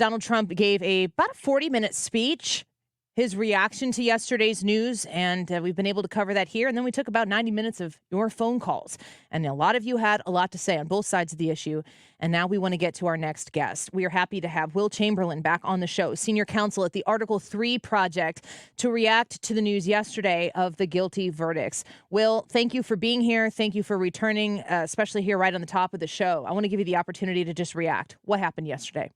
Donald Trump gave about a 40-minute speech, his reaction to yesterday's news, and we've been able to cover that here. And then we took about 90 minutes of your phone calls. And a lot of you had a lot to say on both sides of the issue. And now we want to get to our next guest. We are happy to have Will Chamberlain back on the show, senior counsel at the Article 3 Project, to react to the news yesterday of the guilty verdicts. Will, thank you for being here. Thank you for returning, especially here right on the top of the show. I want to give you the opportunity to just react. What happened yesterday?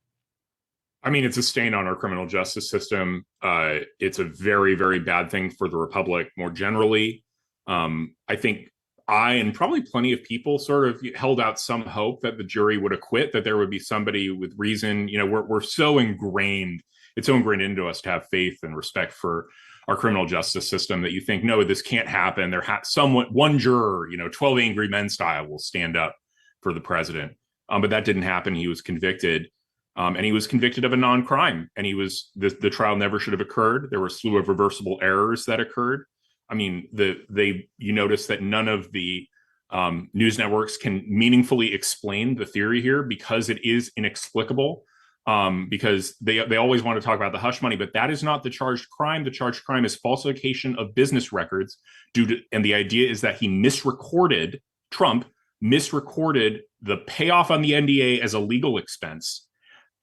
I mean, it's a stain on our criminal justice system. It's a very, very bad thing for the republic more generally. I think I and probably plenty of people sort of held out some hope that the jury would acquit, that there would be somebody with reason. You know, we're so ingrained, it's so ingrained into us to have faith and respect for our criminal justice system that you think, no, this can't happen. One juror, 12 Angry Men style, will stand up for the president. But that didn't happen. He was convicted. And he was convicted of a non-crime, and the trial never should have occurred. There were a slew of reversible errors that occurred. I mean, you notice that none of the news networks can meaningfully explain the theory here because it is inexplicable. Because they always want to talk about the hush money, but that is not the charged crime. The charged crime is falsification of business records and the idea is that Trump misrecorded the payoff on the NDA as a legal expense.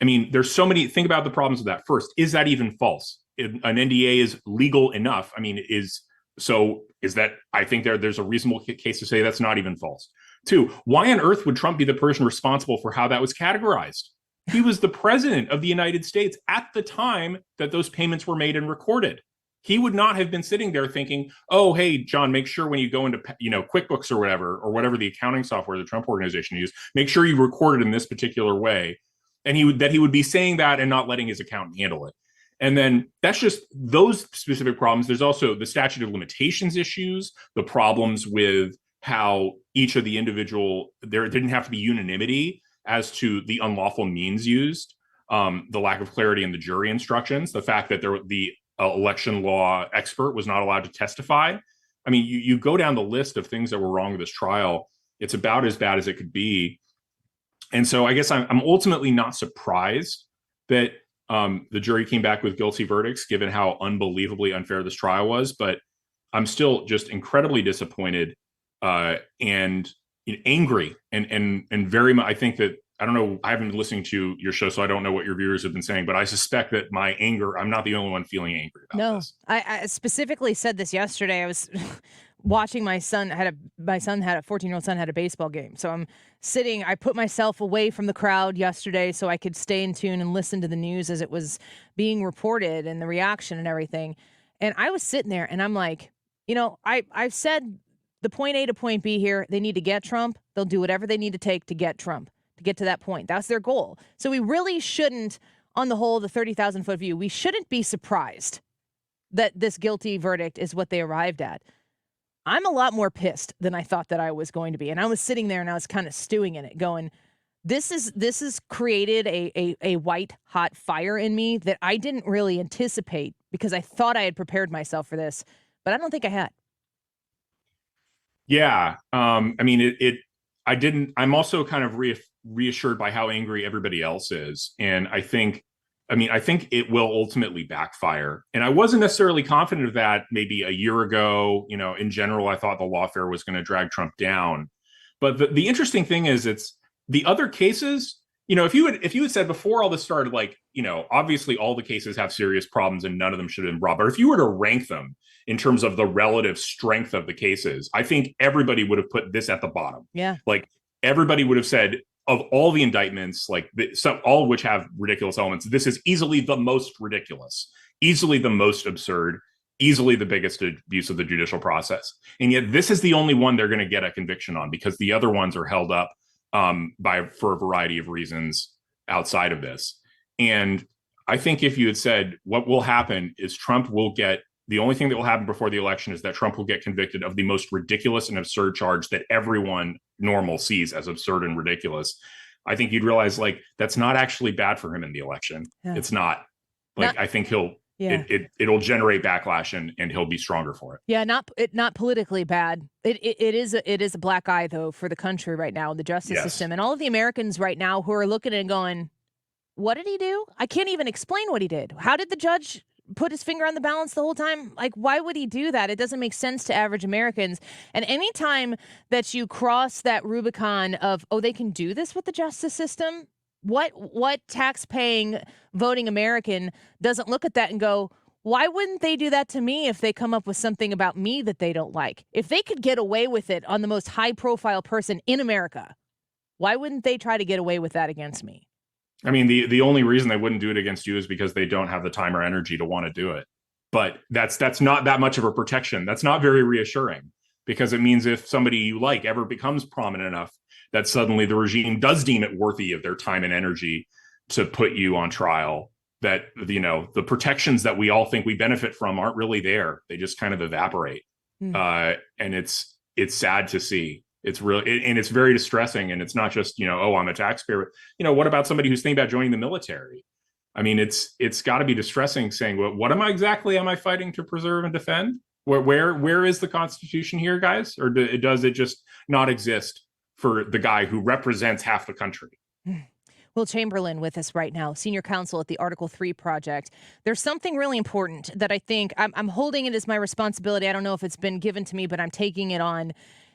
I mean, there's so many. Think about the problems with that. First, is that even false? An NDA is legal enough. I mean, is that? I think there's a reasonable case to say that's not even false. Two, why on earth would Trump be the person responsible for how that was categorized? He was the president of the United States at the time that those payments were made and recorded. He would not have been sitting there thinking, "Oh, hey, John, make sure when you go into QuickBooks or whatever the accounting software the Trump organization used, make sure you record it in this particular way." And he would be saying that and not letting his accountant handle it. And then that's just those specific problems. There's also the statute of limitations issues, the problems with how each of the there didn't have to be unanimity as to the unlawful means used, the lack of clarity in the jury instructions, the fact that the election law expert was not allowed to testify. I mean, you go down the list of things that were wrong with this trial. It's about as bad as it could be. And so I guess I'm ultimately not surprised that the jury came back with guilty verdicts, given how unbelievably unfair this trial was. But I'm still just incredibly disappointed and angry and very much. I think that, I don't know, I haven't been listening to your show, so I don't know what your viewers have been saying, but I suspect that my anger, I'm not the only one feeling angry about this. I specifically said this yesterday. I was watching my son had a 14-year-old son had a baseball game. So I'm sitting, I put myself away from the crowd yesterday so I could stay in tune and listen to the news as it was being reported and the reaction and everything. And I was sitting there and I'm like, I've said the point A to point B here, they need to get Trump. They'll do whatever they need to take to get Trump, to get to that point. That's their goal. So we really shouldn't, on the whole, the 30,000-foot view, we shouldn't be surprised that this guilty verdict is what they arrived at. I'm a lot more pissed than I thought that I was going to be. And I was sitting there and I was kind of stewing in it going, this has created a white hot fire in me that I didn't really anticipate because I thought I had prepared myself for this, but I don't think I had. Yeah. I mean, I didn't, I'm also kind of reassured by how angry everybody else is. And I think it will ultimately backfire. And I wasn't necessarily confident of that maybe a year ago. In general, I thought the lawfare was going to drag Trump down. But the interesting thing is, it's the other cases, if you had said before all this started, obviously all the cases have serious problems and none of them should have been brought. But if you were to rank them in terms of the relative strength of the cases, I think everybody would have put this at the bottom. Yeah. Everybody would have said, of all the indictments, all of which have ridiculous elements, this is easily the most ridiculous, easily the most absurd, easily the biggest abuse of the judicial process. And yet this is the only one they're going to get a conviction on because the other ones are held up for a variety of reasons outside of this. And I think if you had said what will happen is the only thing that will happen before the election is that Trump will get convicted of the most ridiculous and absurd charge that everyone normal sees as absurd and ridiculous, I think you'd realize that's not actually bad for him in the election. Yeah. It's not. I think it'll generate backlash and he'll be stronger for it. Yeah, not politically bad. It is a black eye though for the country right now, the justice system, and all of the Americans right now who are looking and going, What did he do? I can't even explain what he did. How did the judge put his finger on the balance the whole time? Like, why would he do that? It doesn't make sense to average Americans. And anytime that you cross that Rubicon of, oh, they can do this with the justice system, what tax-paying voting American doesn't look at that and go, why wouldn't they do that to me if they come up with something about me that they don't like? If they could get away with it on the most high-profile person in America, why wouldn't they try to get away with that against me? I mean, the only reason they wouldn't do it against you is because they don't have the time or energy to want to do it. But that's not that much of a protection. That's not very reassuring, because it means if somebody you like ever becomes prominent enough that suddenly the regime does deem it worthy of their time and energy to put you on trial, that, you know, the protections that we all think we benefit from aren't really there. They just kind of evaporate. And it's sad to see. It's really, and it's very distressing. And it's not just, you know, oh, I'm a taxpayer. You know, what about somebody who's thinking about joining the military? I mean, it's got to be distressing saying, well, what am I fighting to preserve and defend? Where is the Constitution here, guys? Or does it just not exist for the guy who represents half the country? Will Chamberlain with us right now, senior counsel at the Article 3 Project. There's something really important that I think I'm holding it as my responsibility. I don't know if it's been given to me, but I'm taking it on.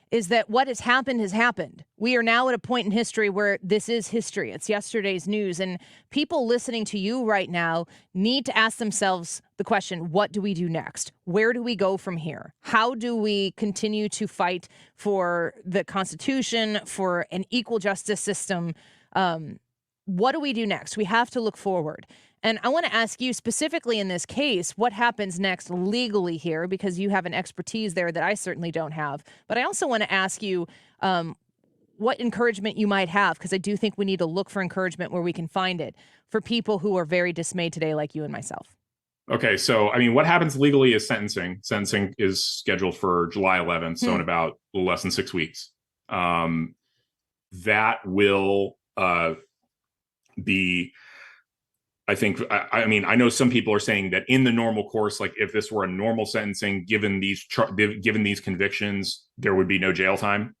Is that what has happened has happened. We are now at a point in history where this is history. It's yesterday's news. And people listening to you right now need to ask themselves the question, what do we do next? Where do we go from here? How do we continue to fight for the Constitution, for an equal justice system? What do we do next? We have to look forward. And I want to ask you specifically in this case, what happens next legally here, because you have an expertise there that I certainly don't have. But I also want to ask you what encouragement you might have, because I do think we need to look for encouragement where we can find it for people who are very dismayed today, like you and myself. Okay, so, I mean, what happens legally is sentencing. Sentencing is scheduled for July 11th, so in about a little less than 6 weeks. That will be... I mean, I know some people are saying that in the normal course, like if this were a normal sentencing, given these convictions, there would be no jail time.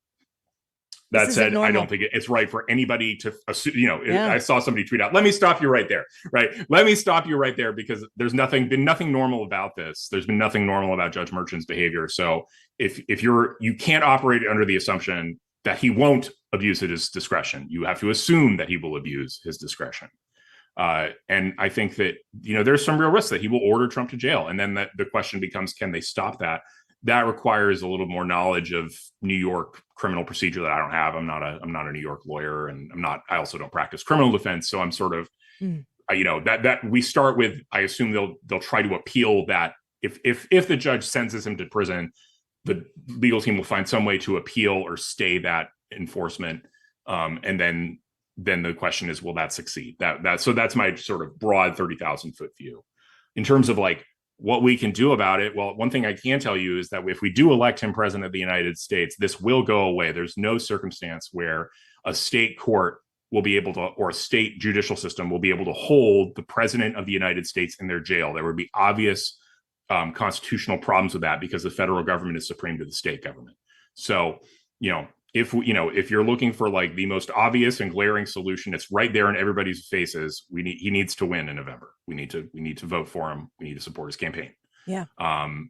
That said, I don't think it's right for anybody to assume, you know, I saw somebody tweet out, let me stop you right there, right? Let me stop you right there, because there's been nothing normal about this. There's been nothing normal about Judge Merchant's behavior. So if you can't operate under the assumption that he won't abuse his discretion. You have to assume that he will abuse his discretion. And I think that, you know, there's some real risk that he will order Trump to jail. And then the question becomes, can they stop that? That requires a little more knowledge of New York criminal procedure that I don't have. I'm not a New York lawyer, and I also don't practice criminal defense. So I'm sort of, you know, that we start with, I assume they'll try to appeal that. If the judge sentences him to prison, the legal team will find some way to appeal or stay that enforcement. And then the question is, will that succeed? So that's my sort of broad 30,000 foot view. In terms of like what we can do about it, well, one thing I can tell you is that if we do elect him president of the United States, this will go away. There's no circumstance where a state court will be able to, or a state judicial system will be able to hold the president of the United States in their jail. There would be obvious constitutional problems with that, because the federal government is supreme to the state government. So, you know, if you're looking for like the most obvious and glaring solution, it's right there in everybody's faces. He needs to win in November. We need to vote for him. We need to support his campaign. Yeah. And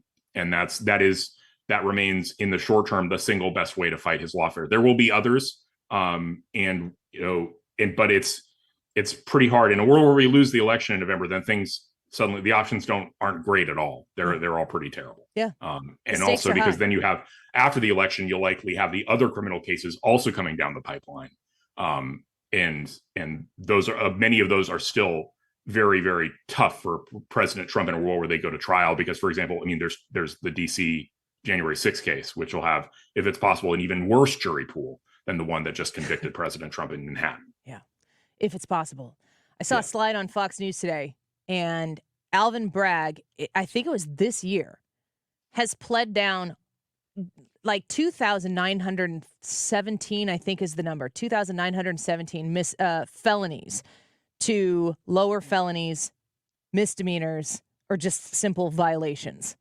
that remains in the short term the single best way to fight his lawfare. There will be others, but it's pretty hard in a world where we lose the election in November. Then things suddenly, the options aren't great at all. They're all pretty terrible. Yeah. And also because then you have, after the election, you'll likely have the other criminal cases also coming down the pipeline. And those are, many of those are still very, very tough for President Trump in a world where they go to trial, because, for example, I mean, there's the DC January 6th case, which will have, if it's possible, an even worse jury pool than the one that just convicted President Trump in Manhattan. Yeah. If it's possible. I saw a slide on Fox News today, and Alvin Bragg, I think it was this year, has pled down like 2,917, I think is the number, 2,917 felonies to lower felonies, misdemeanors, or just simple violations.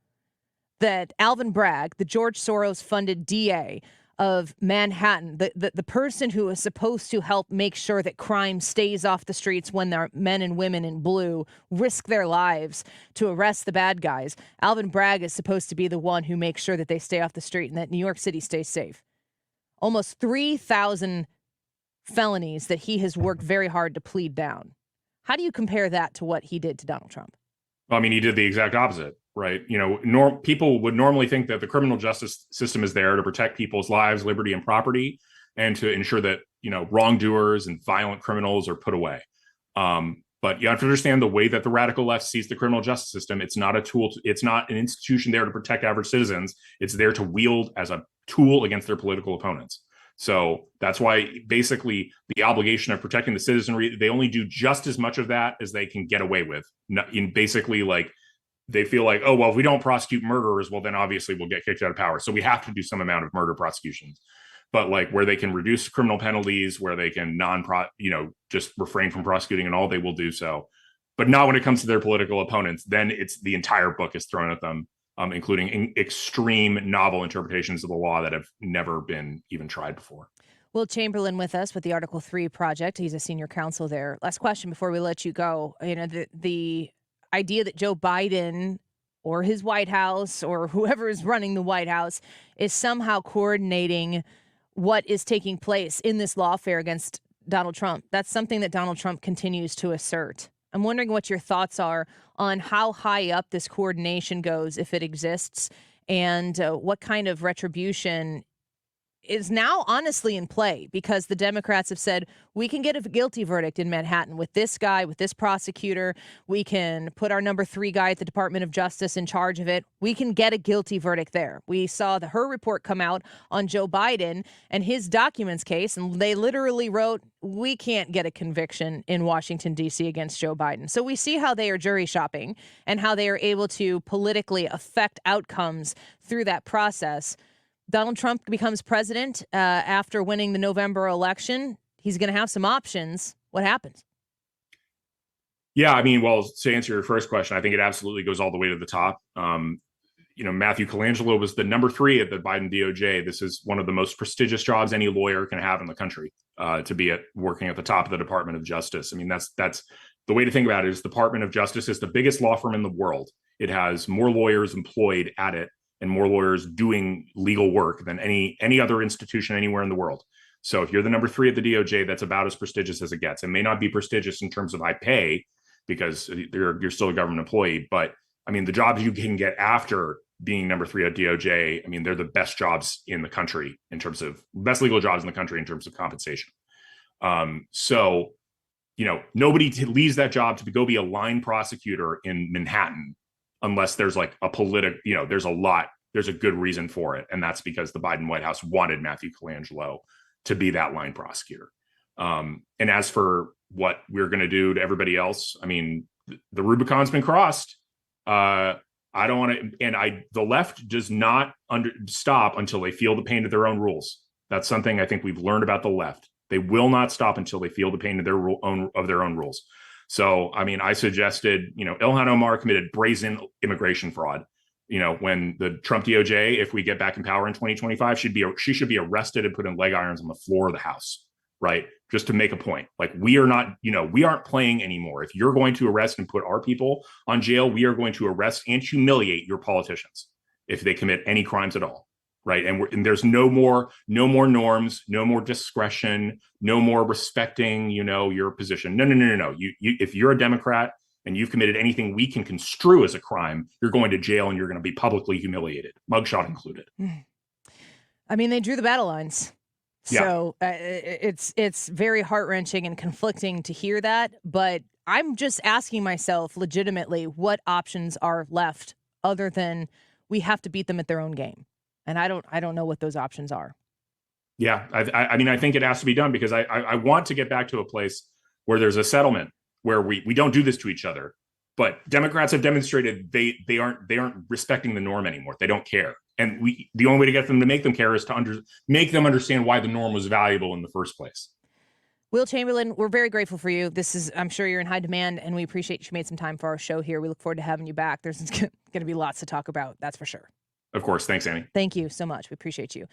That Alvin Bragg, the George Soros-funded DA, of Manhattan, the person who is supposed to help make sure that crime stays off the streets when their men and women in blue risk their lives to arrest the bad guys. Alvin Bragg is supposed to be the one who makes sure that they stay off the street and that New York City stays safe. Almost 3,000 felonies that he has worked very hard to plead down. How do you compare that to what he did to Donald Trump? Well, I mean, he did the exact opposite, right? People would normally think that the criminal justice system is there to protect people's lives, liberty, and property, and to ensure that, wrongdoers and violent criminals are put away. But you have to understand the way that the radical left sees the criminal justice system. It's not a tool. It's not an institution there to protect average citizens. It's there to wield as a tool against their political opponents. So that's why basically the obligation of protecting the citizenry, they only do just as much of that as they can get away with. Basically, like, they feel like, oh, well, if we don't prosecute murderers, well, then obviously we'll get kicked out of power. So we have to do some amount of murder prosecutions. But like where they can reduce criminal penalties, where they can just refrain from prosecuting and all, they will do so. But not when it comes to their political opponents. Then it's the entire book is thrown at them. Including extreme novel interpretations of the law that have never been even tried before. Will Chamberlain with us with the Article 3 project. He's a senior counsel there. Last question before we let you go. The idea that Joe Biden or his White House or whoever is running the White House is somehow coordinating what is taking place in this lawfare against Donald Trump. That's something that Donald Trump continues to assert. I'm wondering what your thoughts are on how high up this coordination goes, if it exists, and what kind of retribution is now honestly in play, because the Democrats have said we can get a guilty verdict in Manhattan with this guy, with this prosecutor. We can put our number 3 guy at the Department of Justice in charge of it. We can get a guilty verdict there. We saw her report come out on Joe Biden and his documents case, and they literally wrote, we can't get a conviction in Washington, D.C. against Joe Biden. So we see how they are jury shopping and how they are able to politically affect outcomes through that process. Donald Trump becomes president after winning the November election. He's going to have some options. What happens? Yeah, I mean, well, to answer your first question, I think it absolutely goes all the way to the top. Matthew Colangelo was the number 3 at the Biden DOJ. This is one of the most prestigious jobs any lawyer can have in the country, to be working at the top of the Department of Justice. I mean, that's the way to think about it. Is the Department of Justice is the biggest law firm in the world. It has more lawyers employed at it and more lawyers doing legal work than any other institution anywhere in the world. So if you're the number 3 at the DOJ, that's about as prestigious as it gets. It may not be prestigious in terms of high pay because you're still a government employee, but I mean, the jobs you can get after being number 3 at DOJ, I mean, they're the best jobs in the country in terms of best legal jobs in the country in terms of compensation. So nobody leaves that job to go be a line prosecutor in Manhattan unless there's like there's a good reason for it. And that's because the Biden White House wanted Matthew Colangelo to be that line prosecutor. And as for what we're going to do to everybody else, I mean, the Rubicon's been crossed. I don't want to, and the left does not stop until they feel the pain of their own rules. That's something I think we've learned about the left. They will not stop until they feel the pain of their own rules. So, I mean, I suggested, Ilhan Omar committed brazen immigration fraud. When the Trump DOJ, if we get back in power in 2025, she should be arrested and put in leg irons on the floor of the House, right? Just to make a point. Like, we aren't playing anymore. If you're going to arrest and put our people on jail, we are going to arrest and humiliate your politicians if they commit any crimes at all. Right. And there's no more norms, no more discretion, no more respecting, your position. No. If you're a Democrat and you've committed anything we can construe as a crime, you're going to jail and you're going to be publicly humiliated, mugshot included. I mean, they drew the battle lines. So it's very heart-wrenching and conflicting to hear that. But I'm just asking myself legitimately what options are left other than we have to beat them at their own game. And I don't know what those options are. Yeah, I mean, I think it has to be done because I want to get back to a place where there's a settlement where we don't do this to each other. But Democrats have demonstrated they aren't respecting the norm anymore. They don't care. And the only way to get them to make them care is to make them understand why the norm was valuable in the first place. Will Chamberlain, we're very grateful for you. I'm sure you're in high demand, and we appreciate you made some time for our show here. We look forward to having you back. There's going to be lots to talk about, that's for sure. Of course. Thanks, Annie. Thank you so much. We appreciate you.